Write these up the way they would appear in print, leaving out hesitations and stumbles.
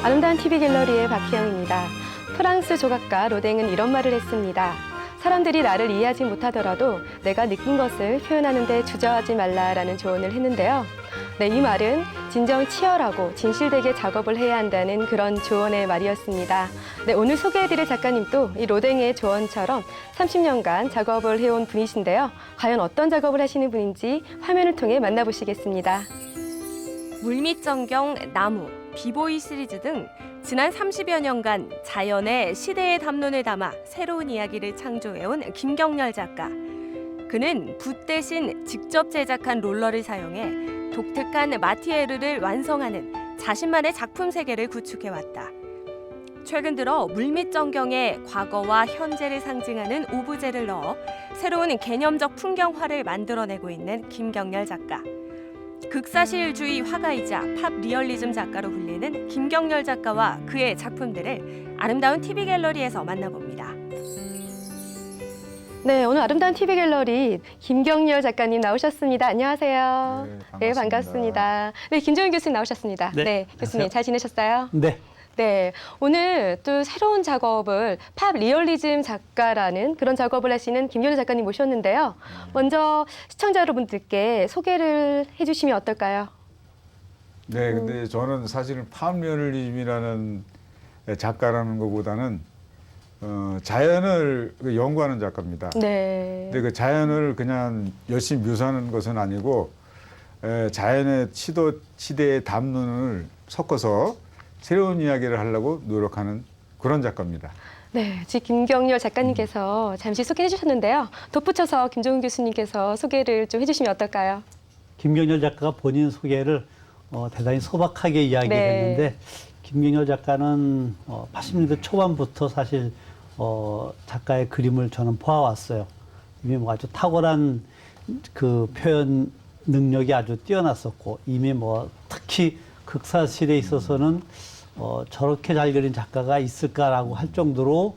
아름다운 TV 갤러리의 박희영입니다. 프랑스 조각가 로댕은 이런 말을 했습니다. 사람들이 나를 이해하지 못하더라도 내가 느낀 것을 표현하는 데 주저하지 말라라는 조언을 했는데요. 네, 이 말은 진정 치열하고 진실되게 작업을 해야 한다는 그런 조언의 말이었습니다. 네, 오늘 소개해드릴 작가님도 이 로댕의 조언처럼 30년간 작업을 해온 분이신데요. 과연 어떤 작업을 하시는 분인지 화면을 통해 만나보시겠습니다. 물밑 전경, 나무, 비보이 시리즈 등 지난 30여 년간 자연의 시대의 담론을 담아 새로운 이야기를 창조해온 김경렬 작가. 그는 붓 대신 직접 제작한 롤러를 사용해 독특한 마티에르를 완성하는 자신만의 작품 세계를 구축해왔다. 최근 들어 물밑 전경에 과거와 현재를 상징하는 오브제를 넣어 새로운 개념적 풍경화를 만들어내고 있는 김경렬 작가. 극사실주의 화가이자 팝 리얼리즘 작가로 불리는 김경렬 작가와 그의 작품들을 아름다운 TV 갤러리에서 만나봅니다. 네, 오늘 아름다운 TV 갤러리 김경렬 작가님 나오셨습니다. 안녕하세요. 네, 반갑습니다. 네, 김종인 교수님 나오셨습니다. 네, 교수님 잘 지내셨어요? 네. 네, 오늘 또 새로운 작업을 팝 리얼리즘 작가라는 그런 작업을 하시는 김경렬 작가님 모셨는데요. 먼저 시청자 여러분들께 소개를 해주시면 어떨까요? 네, 근데 저는 사실은 팝 리얼리즘이라는 작가라는 것보다는 자연을 연구하는 작가입니다. 네. 근데 그 자연을 그냥 열심히 묘사하는 것은 아니고 자연의 시대의 담론을 섞어서 새로운 이야기를 하려고 노력하는 그런 작가입니다. 네, 지금 김경렬 작가님께서 잠시 소개해 주셨는데요. 덧붙여서 김종인 교수님께서 소개를 좀 해주시면 어떨까요? 김경렬 작가가 본인 소개를 대단히 소박하게 이야기했는데 김경렬 작가는 80년대 초반부터 사실 작가의 그림을 저는 보아왔어요. 이미 뭐 아주 탁월한 그 표현 능력이 아주 뛰어났었고 이미 뭐 특히 극사실에 있어서는 저렇게 잘 그린 작가가 있을까라고 할 정도로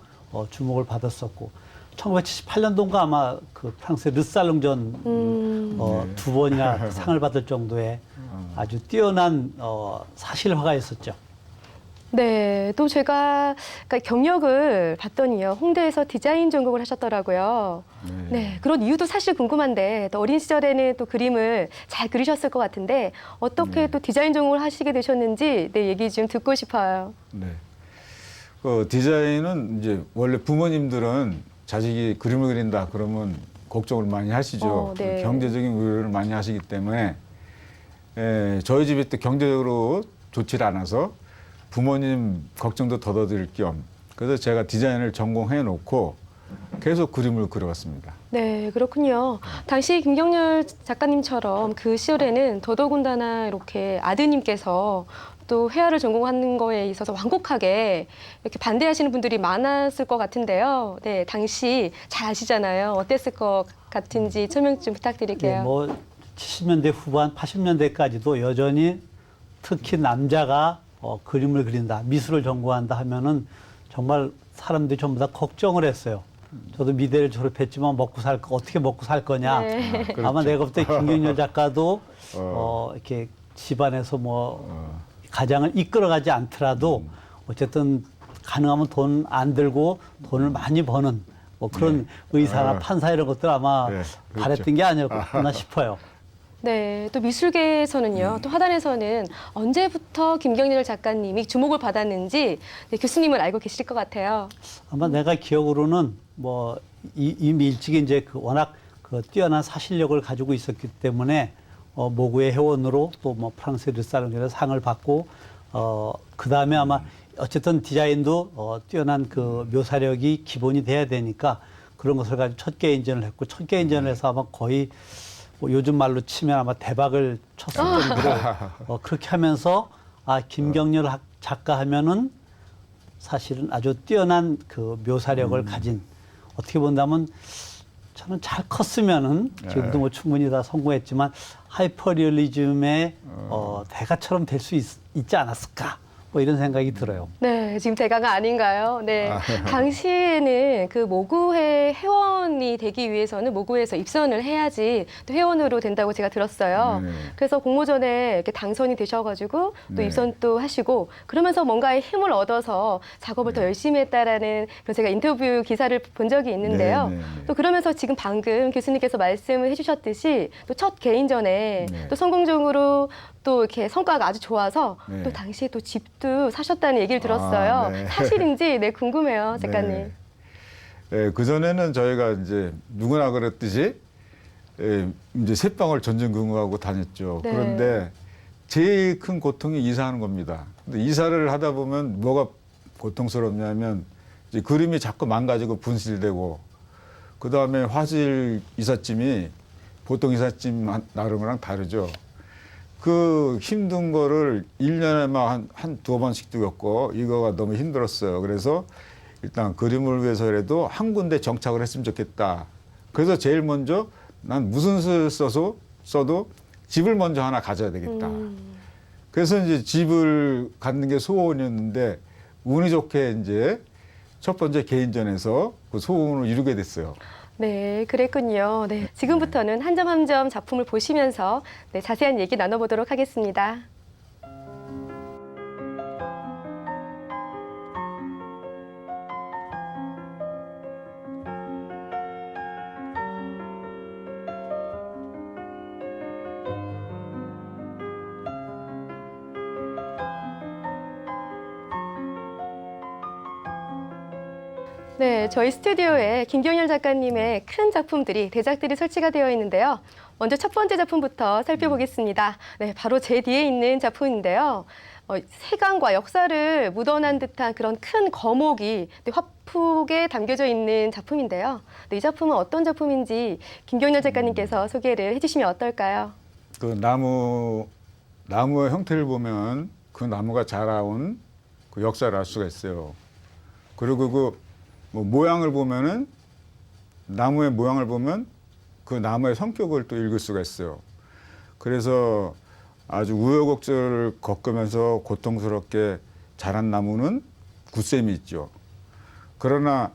주목을 받았었고 1978년도인가 아마 그 프랑스 르살롱전 두 번이나 상을 받을 정도의 아주 뛰어난 사실화가였었죠. 네, 또 제가 그러니까 경력을 봤더니요. 홍대에서 디자인 전공을 하셨더라고요. 네, 그런 이유도 사실 궁금한데 또 어린 시절에는 또 그림을 잘 그리셨을 것 같은데 어떻게 또 디자인 전공을 하시게 되셨는지 네, 얘기 좀 듣고 싶어요. 네. 디자인은 이제 원래 부모님들은 자식이 그림을 그린다 그러면 걱정을 많이 하시죠. 네. 경제적인 우려를 많이 하시기 때문에 저희 집이 또 경제적으로 좋지 않아서 부모님 걱정도 덜어드릴 겸 그래서 제가 디자인을 전공해 놓고 계속 그림을 그려왔습니다. 네, 그렇군요. 당시 김경렬 작가님처럼 그 시절에는 더더군다나 이렇게 아드님께서 또 회화를 전공하는 거에 있어서 완곡하게 이렇게 반대하시는 분들이 많았을 것 같은데요. 네, 당시 잘 아시잖아요. 어땠을 것 같은지 설명 좀 부탁드릴게요. 네, 뭐 70년대 후반, 80년대까지도 여전히 특히 남자가 그림을 그린다, 미술을 전공한다 하면은 정말 사람들이 전부 다 걱정을 했어요. 저도 미대를 졸업했지만 어떻게 먹고 살 거냐. 네. 아마 내가 볼 때 김경렬 작가도 이렇게 집안에서 뭐 가장을 이끌어가지 않더라도 어쨌든 가능하면 돈 안 들고 돈을 많이 버는 뭐 그런 의사나 판사 이런 것들 아마 바랬던 게 아니었나 싶어요. 네, 또 미술계에서는요, 또 화단에서는 언제부터 김경렬 작가님이 주목을 받았는지 네, 교수님은 알고 계실 것 같아요. 아마 내가 기억으로는 뭐 이미 일찍 이제 워낙 뛰어난 사실력을 가지고 있었기 때문에 모구의 회원으로 또 뭐 프랑스 르살롱에서 상을 받고 그 다음에 아마 어쨌든 디자인도 뛰어난 그 묘사력이 기본이 돼야 되니까 그런 것을 가지고 첫 개인전을 했고 첫 개인전을 해서 아마 거의 뭐 요즘 말로 치면 아마 대박을 쳤을 정도로 그렇게 하면서 김경렬 작가 하면은 사실은 아주 뛰어난 그 묘사력을 가진 어떻게 본다면 저는 잘 컸으면은 지금도 뭐 충분히 다 성공했지만 하이퍼리얼리즘의 대가처럼 될 수 있지 않았을까 뭐 이런 생각이 들어요. 네, 지금 대가가 아닌가요? 네. 아. 당시에는 그 모구회 회원이 되기 위해서는 모구회에서 입선을 해야지 또 회원으로 된다고 제가 들었어요. 네네. 그래서 공모전에 이렇게 당선이 되셔가지고 또 네. 입선도 하시고 그러면서 뭔가의 힘을 얻어서 작업을 더 열심히 했다라는 그런 제가 인터뷰 기사를 본 적이 있는데요. 네네네. 또 그러면서 지금 방금 교수님께서 말씀을 해주셨듯이 또 첫 개인전에 네. 또 성공적으로 또 이렇게 성과가 아주 좋아서 네. 또 당시에 또 집도 사셨다는 얘기를 들었어요. 아, 네. 사실인지 네, 궁금해요, 작가님. 네. 예, 그전에는 저희가 이제 누구나 그랬듯이 이제 새방울 전전긍긍하고 다녔죠. 네. 그런데 제일 큰 고통이 이사하는 겁니다. 근데 이사를 하다 보면 뭐가 고통스럽냐면 이제 그림이 자꾸 망가지고 분실되고 그 다음에 화실 이삿짐이 보통 이삿짐 나름이랑 다르죠. 그 힘든 거를 1년에 막 한 두 번씩도 겪고 이거가 너무 힘들었어요. 그래서 일단 그림을 위해서라도 한 군데 정착을 했으면 좋겠다. 그래서 제일 먼저 난 무슨 수를 써도 집을 먼저 하나 가져야 되겠다. 그래서 이제 집을 갖는 게 소원이었는데 운이 좋게 이제 첫 번째 개인전에서 그 소원을 이루게 됐어요. 네, 그랬군요. 네, 지금부터는 한 점 한 점 작품을 보시면서 네, 자세한 얘기 나눠보도록 하겠습니다. 네, 저희 스튜디오에 김경열 작가님의 큰 작품들이, 대작들이 설치가 되어 있는데요. 먼저 첫 번째 작품부터 살펴보겠습니다. 네, 바로 제 뒤에 있는 작품인데요. 세간과 역사를 묻어난 듯한 그런 큰 거목이 화폭에 담겨져 있는 작품인데요. 네, 이 작품은 어떤 작품인지 김경열 작가님께서 소개를 해주시면 어떨까요? 그 나무의 형태를 보면 그 나무가 자라온 그 역사를 알 수가 있어요. 그리고 그 뭐 모양을 보면은 나무의 모양을 보면 그 나무의 성격을 또 읽을 수가 있어요. 그래서 아주 우여곡절을 겪으면서 고통스럽게 자란 나무는 굳셈이 있죠. 그러나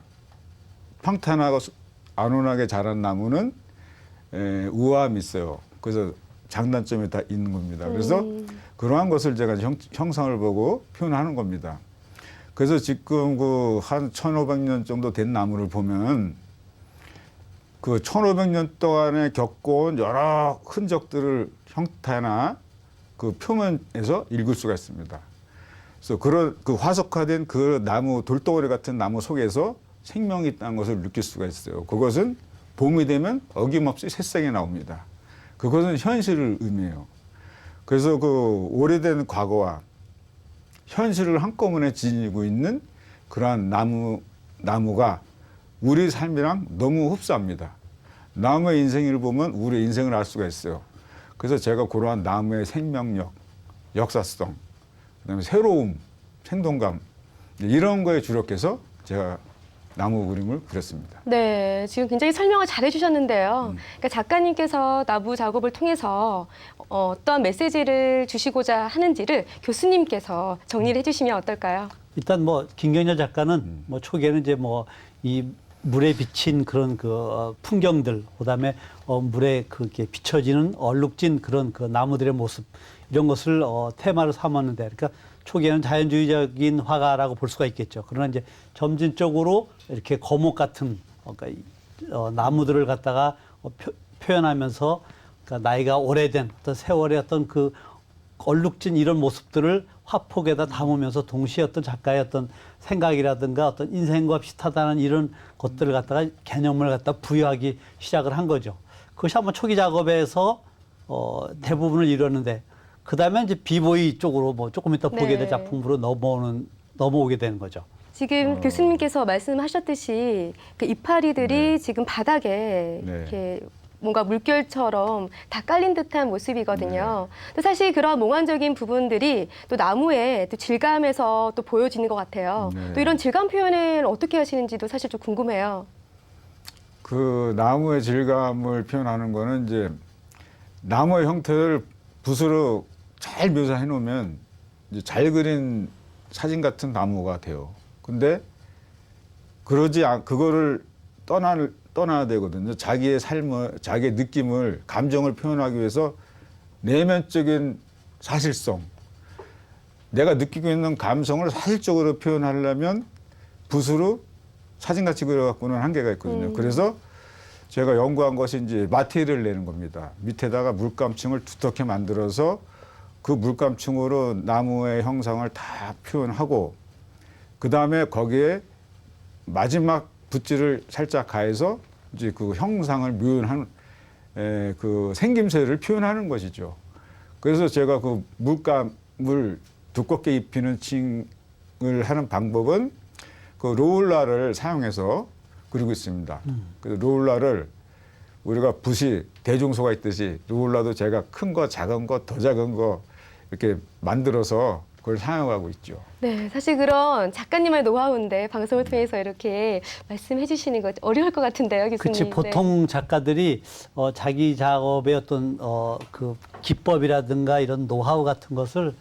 평탄하고 안온하게 자란 나무는 우아함이 있어요. 그래서 장단점이 다 있는 겁니다. 그래서 그러한 것을 제가 형상을 보고 표현하는 겁니다. 그래서 지금 그 한 1500년 정도 된 나무를 보면 그 1500년 동안에 겪어온 여러 흔적들을 형태나 그 표면에서 읽을 수가 있습니다. 그래서 그런 그 화석화된 그 나무, 돌덩어리 같은 나무 속에서 생명이 있다는 것을 느낄 수가 있어요. 그것은 봄이 되면 어김없이 새싹이 나옵니다. 그것은 현실을 의미해요. 그래서 그 오래된 과거와 현실을 한꺼번에 지니고 있는 그러한 나무가 우리 삶이랑 너무 흡사합니다. 나무의 인생을 보면 우리의 인생을 알 수가 있어요. 그래서 제가 그러한 나무의 생명력, 역사성, 그다음에 새로움, 생동감 이런 거에 주력해서 제가 나무 그림을 그렸습니다. 네, 지금 굉장히 설명을 잘 해주셨는데요. 그러니까 작가님께서 나무 작업을 통해서 어떤 메시지를 주시고자 하는지를 교수님께서 정리를 해주시면 어떨까요? 일단 뭐 김경열 작가는 뭐 초기에는 이제 뭐 이 물에 비친 그런 그 풍경들, 그다음에 물에 그렇게 비춰지는 얼룩진 그런 그 나무들의 모습 이런 것을 테마로 삼았는데, 그러니까 초기에는 자연주의적인 화가라고 볼 수가 있겠죠. 그러나 이제 점진적으로 이렇게 거목 같은 그러니까 나무들을 갖다가 표현하면서 그러니까 나이가 오래된 어떤 세월의 어떤 그 얼룩진 이런 모습들을 화폭에다 담으면서 동시에 어떤 작가의 어떤 생각이라든가 어떤 인생과 비슷하다는 이런 것들을 갖다가 개념을 갖다 부여하기 시작을 한 거죠. 그것이 한번 초기 작업에서 대부분을 이뤘는데, 그 다음에 이제 비보이 쪽으로 뭐 조금 이따 보게 될 네. 작품으로 넘어오게 되는 거죠. 지금 교수님께서 말씀하셨듯이 그 이파리들이 지금 바닥에 네. 이렇게 뭔가 물결처럼 다 깔린 듯한 모습이거든요. 또 사실 그런 몽환적인 부분들이 또 나무의 또 질감에서 또 보여지는 것 같아요. 네. 또 이런 질감 표현을 어떻게 하시는지도 사실 좀 궁금해요. 그 나무의 질감을 표현하는 거는 이제 나무의 형태를 붓으로 잘 묘사해 놓으면 이제 잘 그린 사진 같은 나무가 돼요. 근데 그거를 떠나야 되거든요. 자기의 삶을, 자기의 느낌을, 감정을 표현하기 위해서 내면적인 사실성, 내가 느끼고 있는 감성을 사실적으로 표현하려면 붓으로 사진같이 그려갖고는 한계가 있거든요. 그래서 제가 연구한 것이 이제 마테리얼을 내는 겁니다. 밑에다가 물감층을 두텁게 만들어서 그 물감층으로 나무의 형상을 다 표현하고, 그 다음에 거기에 마지막 붓질을 살짝 가해서 이제 그 형상을 묘연한 그 생김새를 표현하는 것이죠. 그래서 제가 그 물감을 두껍게 입히는 층을 하는 방법은 그 롤라를 사용해서 그리고 있습니다. 그 롤라를 우리가 붓이 대중소가 있듯이 롤라도 제가 큰 거, 작은 거, 더 작은 거 이렇게 만들어서 그걸 사용하고 있죠. 네, 사실 그런 작가님의 노하우인데 방송을 통해서 이렇게 말씀해 주시는 거 어려울 것 같은데요, 교수님. 그렇지. 보통 작가들이 자기 작업의 어떤 그 기법이라든가 이런 노하우 같은 것을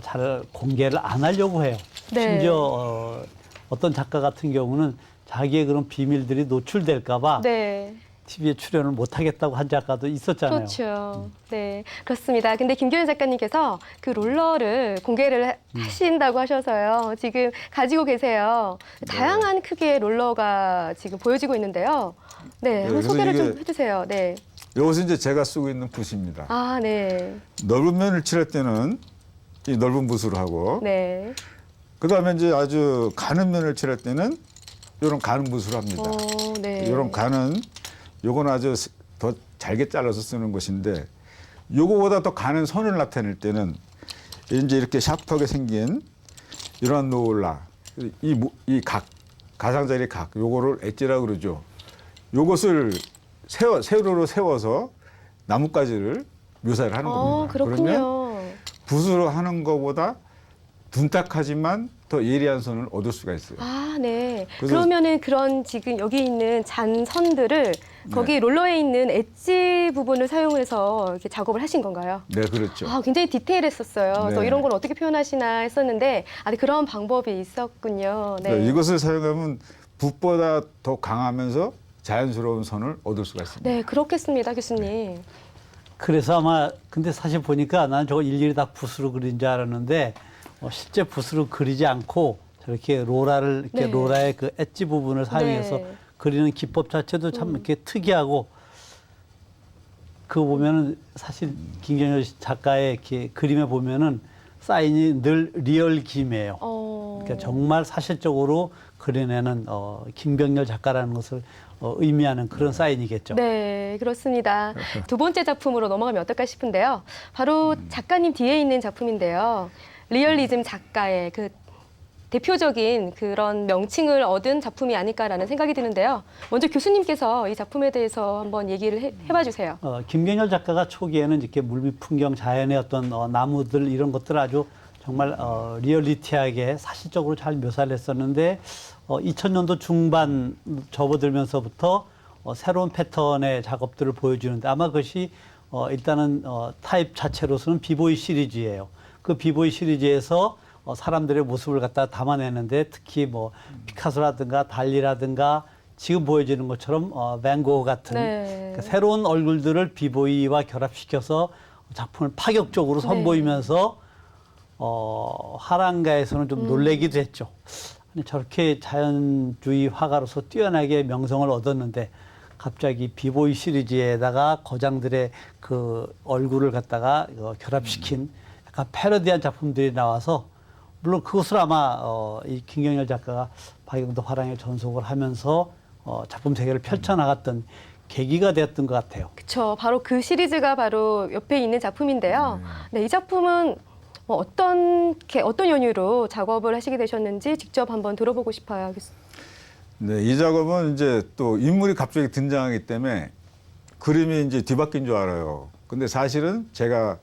잘 공개를 안 하려고 해요. 네. 심지어 어떤 작가 같은 경우는 자기의 그런 비밀들이 노출될까 봐 네. TV에 출연을 못 하겠다고 한 작가도 있었잖아요. 그렇죠. 네, 그렇습니다. 근데 김경현 작가님께서 그 롤러를 공개를 하신다고 하셔서요. 지금 가지고 계세요. 다양한 크기의 롤러가 지금 보여지고 있는데요. 네, 한번 그래서 소개를 이게 좀 해주세요. 네. 이것은 이제 제가 쓰고 있는 붓입니다. 아, 네. 넓은 면을 칠할 때는 이 넓은 붓으로 하고, 네. 그 다음에 이제 아주 가는 면을 칠할 때는 이런 가는 붓으로 합니다. 네. 이런 가는, 요건 아주 더 잘게 잘라서 쓰는 것인데, 요거보다 더 가는 선을 나타낼 때는 이제 이렇게 샤프하게 생긴 이런 노을라, 이 가장자리 각, 요거를 엣지라고 그러죠. 요것을 세로로 세워서 나뭇가지를 묘사를 하는 겁니다. 그러면 그렇군요. 붓으로 하는 것보다 둔탁하지만 더 예리한 선을 얻을 수가 있어요. 아, 네. 그래서- 그러면은 그런 지금 여기 있는 잔선들을 거기 롤러에 있는 엣지 부분을 사용해서 이렇게 작업을 하신 건가요? 네, 그렇죠. 아, 굉장히 디테일했었어요. 그래서 네. 이런 걸 어떻게 표현하시나 했었는데, 네, 그런 방법이 있었군요. 네. 네, 이것을 사용하면 붓보다 더 강하면서 자연스러운 선을 얻을 수가 있습니다. 네, 그렇겠습니다, 교수님. 그래서 아마 근데 사실 보니까 나는 저거 일일이 다 붓으로 그린 줄 알았는데 실제 붓으로 그리지 않고 저렇게 롤라를 이렇게 네. 롤라의 그 엣지 부분을 사용해서 네. 그리는 기법 자체도 참 이렇게 특이하고, 그거 보면은 사실 김경열 작가의 이렇게 그림에 보면은 사인이 늘 리얼 김이에요. 그러니까 정말 사실적으로 그려내는 김경열 작가라는 것을 의미하는 그런 사인이겠죠. 네, 그렇습니다. 두 번째 작품으로 넘어가면 어떨까 싶은데요. 바로 작가님 뒤에 있는 작품인데요. 리얼리즘 작가의 그 대표적인 그런 명칭을 얻은 작품이 아닐까라는 생각이 드는데요. 먼저 교수님께서 이 작품에 대해서 한번 얘기를 해봐 주세요. 김경열 작가가 초기에는 이렇게 물밑 풍경, 자연의 어떤 나무들 이런 것들 아주 정말 리얼리티하게 사실적으로 잘 묘사를 했었는데 2000년도 중반 접어들면서부터 새로운 패턴의 작업들을 보여주는데, 아마 그것이 일단은 타입 자체로서는 비보이 시리즈예요. 그 비보이 시리즈에서 사람들의 모습을 갖다 담아내는데, 특히 뭐 피카소라든가 달리라든가 지금 보여지는 것처럼 밴 고흐 같은 네. 그러니까 새로운 얼굴들을 비보이와 결합시켜서 작품을 파격적으로 선보이면서 화랑가에서는 좀 놀래기도 했죠. 아니, 저렇게 자연주의 화가로서 뛰어나게 명성을 얻었는데 갑자기 비보이 시리즈에다가 거장들의 그 얼굴을 갖다가 결합시킨 약간 패러디한 작품들이 나와서, 물론 그것을 아마 이 김경열 작가가 박영도 화랑의 전속을 하면서 작품 세계를 펼쳐나갔던 계기가 되었던 것 같아요. 그렇죠. 바로 그 시리즈가 바로 옆에 있는 작품인데요. 네, 이 작품은 어떤 연유로 작업을 하시게 되셨는지 직접 한번 들어보고 싶어요. 네, 이 작업은 이제 또 인물이 갑자기 등장하기 때문에 그림이 이제 뒤바뀐 줄 알아요. 근데 사실은 제가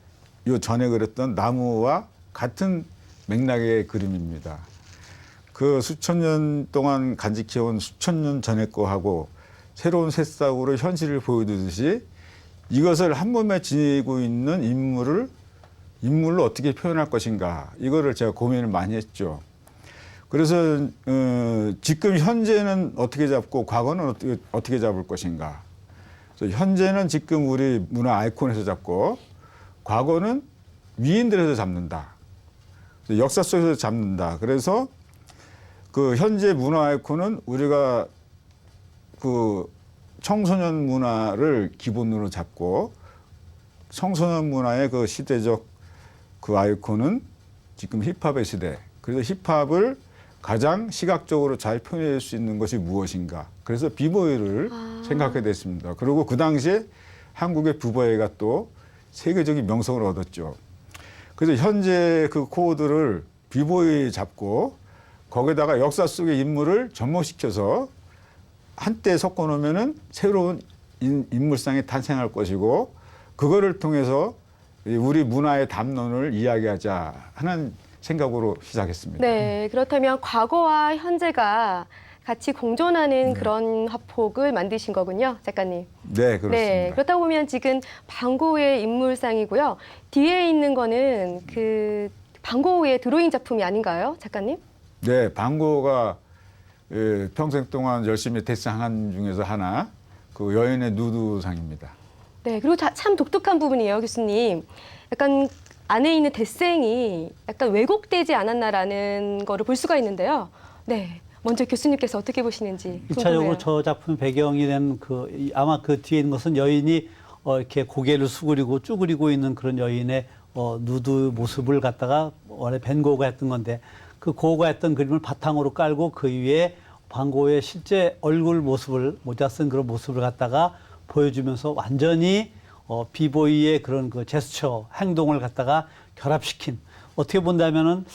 요 전에 그렸던 나무와 같은 맥락의 그림입니다. 그 수천 년 동안 간직해온 수천 년 전의 거하고 새로운 새싹으로 현실을 보여주듯이 이것을 한 몸에 지니고 있는 인물을 인물로 어떻게 표현할 것인가 이거를 제가 고민을 많이 했죠. 그래서 지금 현재는 어떻게 잡고 과거는 어떻게 잡을 것인가. 그래서 현재는 지금 우리 문화 아이콘에서 잡고 과거는 위인들에서 잡는다. 역사 속에서 잡는다. 그래서 그 현재 문화 아이콘은 우리가 그 청소년 문화를 기본으로 잡고 청소년 문화의 그 시대적 그 아이콘은 지금 힙합의 시대. 그래서 힙합을 가장 시각적으로 잘 표현할 수 있는 것이 무엇인가. 그래서 비보이를 생각하게 됐습니다. 그리고 그 당시에 한국의 비보이가 또 세계적인 명성을 얻었죠. 그래서 현재 그 코드를 비보이 잡고 거기다가 역사 속의 인물을 접목시켜서 한때 섞어놓으면은 새로운 인물상이 탄생할 것이고 그거를 통해서 우리 문화의 담론을 이야기하자 하는 생각으로 시작했습니다. 네, 그렇다면 과거와 현재가 같이 공존하는 그런 화폭을 만드신 거군요, 작가님. 네, 그렇습니다. 네, 그렇다 보면 지금 방고우의 인물상이고요. 뒤에 있는 거는 그 방고우의 드로잉 작품이 아닌가요, 작가님? 네, 방고가 평생 동안 열심히 태생한 중에서 하나, 그 여인의 누드상입니다. 네, 그리고 참 독특한 부분이에요, 교수님. 약간 안에 있는 대생이 약간 왜곡되지 않았나라는 거를 볼 수가 있는데요. 네, 먼저 교수님께서 어떻게 보시는지 궁금해요. 1차적으로 저 작품 배경이 된 아마 그 뒤에 있는 것은 여인이 이렇게 고개를 수그리고 쭈그리고 있는 그런 여인의 누드 모습을 갖다가 원래 벤고가 했던 건데 그 고가 했던 그림을 바탕으로 깔고 그 위에 방고의 실제 얼굴 모습을 모자 쓴 그런 모습을 갖다가 보여주면서 완전히 비보이의 그런 그 제스처 행동을 갖다가 결합시킨 어떻게 본다면은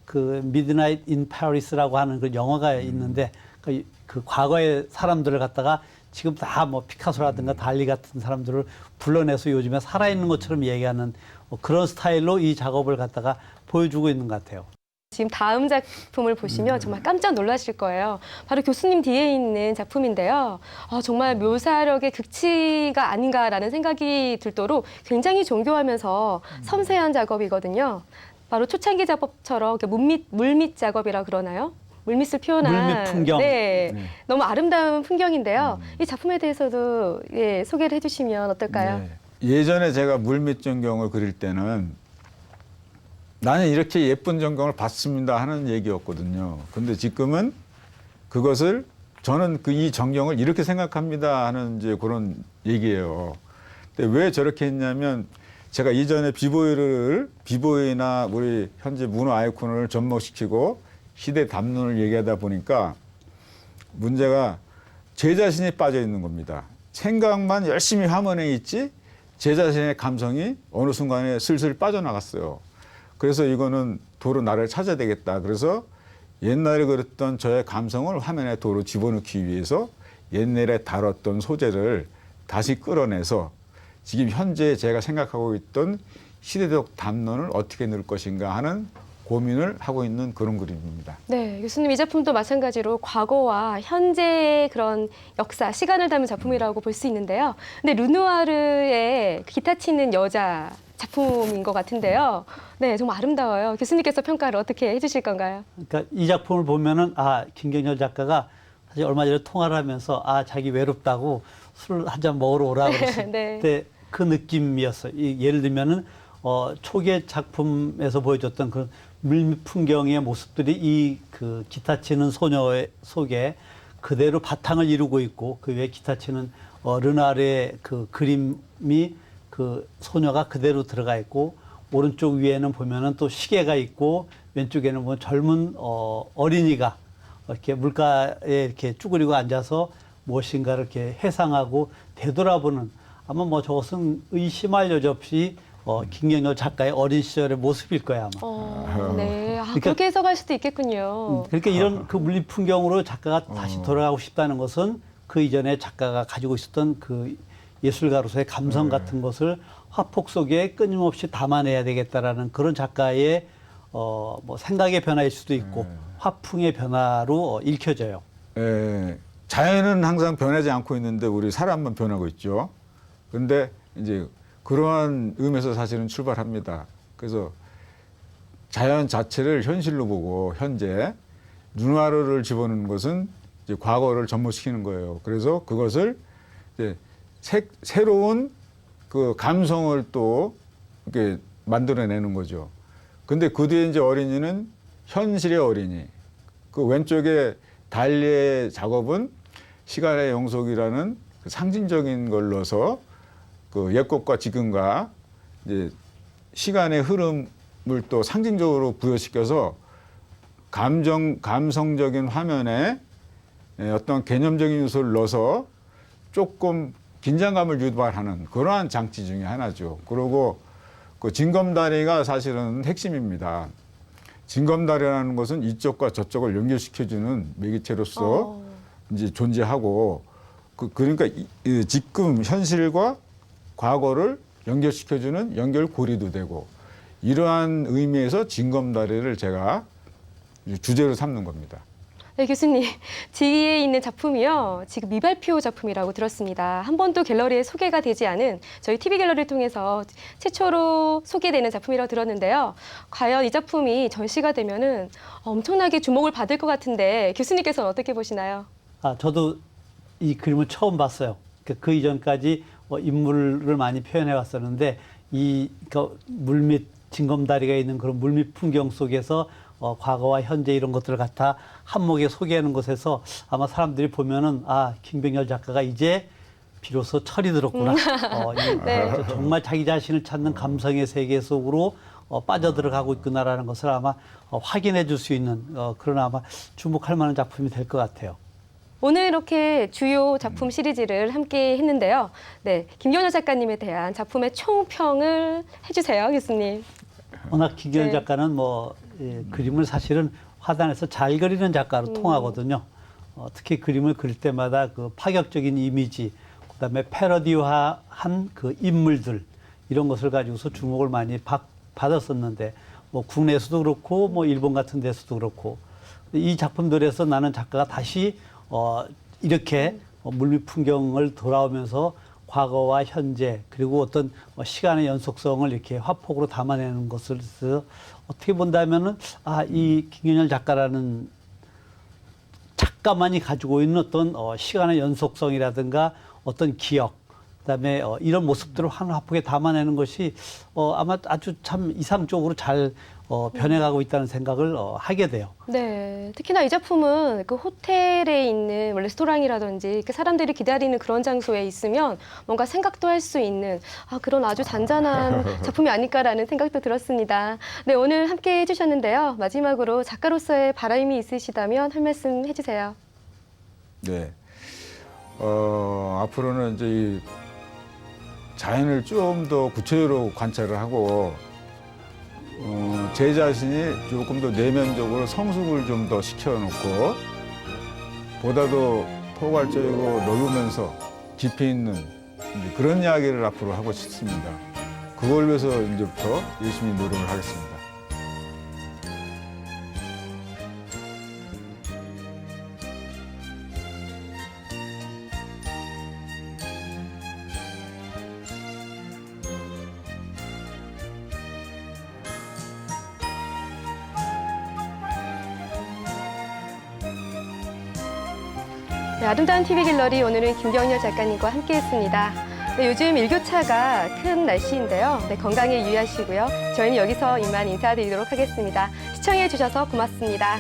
그 미드나잇 인 파리스라고 하는 그 영화가 있는데 그 과거의 사람들을 갖다가 지금 다 뭐 피카소라든가 달리 같은 사람들을 불러내서 요즘에 살아있는 것처럼 얘기하는 그런 스타일로 이 작업을 갖다가 보여주고 있는 것 같아요. 지금 다음 작품을 보시면 정말 깜짝 놀라실 거예요. 바로 교수님 뒤에 있는 작품인데요. 정말 묘사력의 극치가 아닌가라는 생각이 들도록 굉장히 정교하면서 섬세한 작업이거든요. 바로 초창기 작업처럼 물밑 작업이라 그러나요? 물밑을 표현한 물밑 풍경. 네, 너무 아름다운 풍경인데요. 이 작품에 대해서도 소개를 해주시면 어떨까요? 네. 예전에 제가 물밑 전경을 그릴 때는 나는 이렇게 예쁜 전경을 봤습니다 하는 얘기였거든요. 근데 지금은 그것을 저는 이 전경을 이렇게 생각합니다 하는 이제 그런 얘기예요. 근데 왜 저렇게 했냐면 제가 이전에 비보이나 우리 현재 문화 아이콘을 접목시키고 시대 담론을 얘기하다 보니까 문제가 제 자신이 빠져 있는 겁니다. 생각만 열심히 함원해 있지 제 자신의 감성이 어느 순간에 슬슬 빠져나갔어요. 그래서 이거는 도로 나를 찾아야 되겠다. 그래서 옛날에 그랬던 저의 감성을 화면에 도로 집어넣기 위해서 옛날에 다뤘던 소재를 다시 끌어내서 지금 현재 제가 생각하고 있던 시대적 담론을 어떻게 넣을 것인가 하는 고민을 하고 있는 그런 그림입니다. 네, 교수님 이 작품도 마찬가지로 과거와 현재의 그런 역사, 시간을 담은 작품이라고 볼 수 있는데요. 근데 르누아르의 기타 치는 여자 작품인 것 같은데요. 네, 정말 아름다워요. 교수님께서 평가를 어떻게 해주실 건가요? 그러니까 이 작품을 보면은 김경렬 작가가 사실 얼마 전에 통화를 하면서 자기 외롭다고 술 한 잔 먹으러 오라 그랬을 네. 때 그 느낌이었어요. 예를 들면은 초기의 작품에서 보여줬던 그 물밑 풍경의 모습들이 이 그 기타 치는 소녀의 속에 그대로 바탕을 이루고 있고 그 위에 기타 치는 르나르의 그 그림이 그 소녀가 그대로 들어가 있고 오른쪽 위에는 보면은 또 시계가 있고 왼쪽에는 보면 젊은 어린이가 이렇게 물가에 이렇게 쭈그리고 앉아서 무엇인가를 이렇게 회상하고 되돌아보는 아마 뭐 저것은 의심할 여지 없이 김경렬 작가의 어린 시절의 모습일 거야 아마. 네, 그렇게 해석할 수도 있겠군요. 그러니까 이런 그 물리 풍경으로 작가가 다시 돌아가고 싶다는 것은 그 이전에 작가가 가지고 있었던 그 예술가로서의 감성 같은 것을 화폭 속에 끊임없이 담아내야 되겠다라는 그런 작가의 뭐 생각의 변화일 수도 있고 화풍의 변화로 읽혀져요. 자연은 항상 변하지 않고 있는데 우리 사람만 변하고 있죠. 그런데 이제 그러한 의미에서 사실은 출발합니다. 그래서 자연 자체를 현실로 보고 현재 눈화르를 집어넣는 것은 이제 과거를 접목시키는 거예요. 그래서 그것을 이제 새로운 그 감성을 또 이렇게 만들어내는 거죠. 근데 그 뒤에 이제 어린이는 현실의 어린이. 그 왼쪽에 달리의 작업은 시간의 영속이라는 그 상징적인 걸 넣어서 그 옛것과 지금과 이제 시간의 흐름을 또 상징적으로 부여시켜서 감성적인 화면에 어떤 개념적인 요소를 넣어서 조금 긴장감을 유발하는 그러한 장치 중에 하나죠. 그리고 그 징검다리가 사실은 핵심입니다. 징검다리라는 것은 이쪽과 저쪽을 연결시켜주는 매개체로서 이제 존재하고 그러니까 지금 현실과 과거를 연결시켜주는 연결고리도 되고 이러한 의미에서 징검다리를 제가 주제로 삼는 겁니다. 네, 교수님. 뒤에 있는 작품이요. 지금 미발표 작품이라고 들었습니다. 한 번도 갤러리에 소개가 되지 않은 저희 TV 갤러리를 통해서 최초로 소개되는 작품이라고 들었는데요. 과연 이 작품이 전시가 되면은 엄청나게 주목을 받을 것 같은데 교수님께서는 어떻게 보시나요? 저도 이 그림을 처음 봤어요. 그 이전까지 인물을 많이 표현해 왔었는데 물밑 징검다리가 있는 그런 물밑 풍경 속에서 과거와 현재 이런 것들을 갖다 한목에 소개하는 것에서 아마 사람들이 보면은 김경열 작가가 이제 비로소 철이 들었구나. 네. 정말 자기 자신을 찾는 감성의 세계 속으로 빠져들어가고 있구나라는 것을 아마 확인해 줄 수 있는 그런 아마 주목할 만한 작품이 될 것 같아요. 오늘 이렇게 주요 작품 시리즈를 함께 했는데요. 네, 김경열 작가님에 대한 작품의 총평을 해주세요, 교수님. 워낙 김경열 네. 작가는 그림을 사실은 화단에서 잘 그리는 작가로 통하거든요. 특히 그림을 그릴 때마다 그 파격적인 이미지, 그다음에 패러디화한 그 인물들 이런 것을 가지고서 주목을 많이 받았었는데 국내에서도 그렇고 일본 같은 데서도 그렇고 이 작품들에서 나는 작가가 다시 이렇게 물밑 풍경을 돌아오면서 과거와 현재 그리고 어떤 시간의 연속성을 이렇게 화폭으로 담아내는 것을 어떻게 본다면은 이 김경열 작가라는 작가만이 가지고 있는 어떤 시간의 연속성이라든가 어떤 기억 그다음에 이런 모습들을 한 화폭에 담아내는 것이 아마 아주 참 이상적으로 잘 변해가고 있다는 생각을 하게 돼요. 네, 특히나 이 작품은 그 호텔에 있는 레스토랑이라든지 사람들이 기다리는 그런 장소에 있으면 뭔가 생각도 할 수 있는 그런 아주 잔잔한 작품이 아닐까라는 생각도 들었습니다. 네, 오늘 함께 해주셨는데요. 마지막으로 작가로서의 바람이 있으시다면 한 말씀 해주세요. 네. 앞으로는 이제 이 자연을 좀 더 구체적으로 관찰을 하고 제 자신이 조금 더 내면적으로 성숙을 좀 더 시켜놓고 보다도 포괄적이고 넓으면서 깊이 있는 그런 이야기를 앞으로 하고 싶습니다. 그걸 위해서 이제부터 열심히 노력을 하겠습니다. 네, 아름다운 TV 갤러리 오늘은 김경열 작가님과 함께했습니다. 네, 요즘 일교차가 큰 날씨인데요. 네, 건강에 유의하시고요. 저희는 여기서 이만 인사드리도록 하겠습니다. 시청해 주셔서 고맙습니다.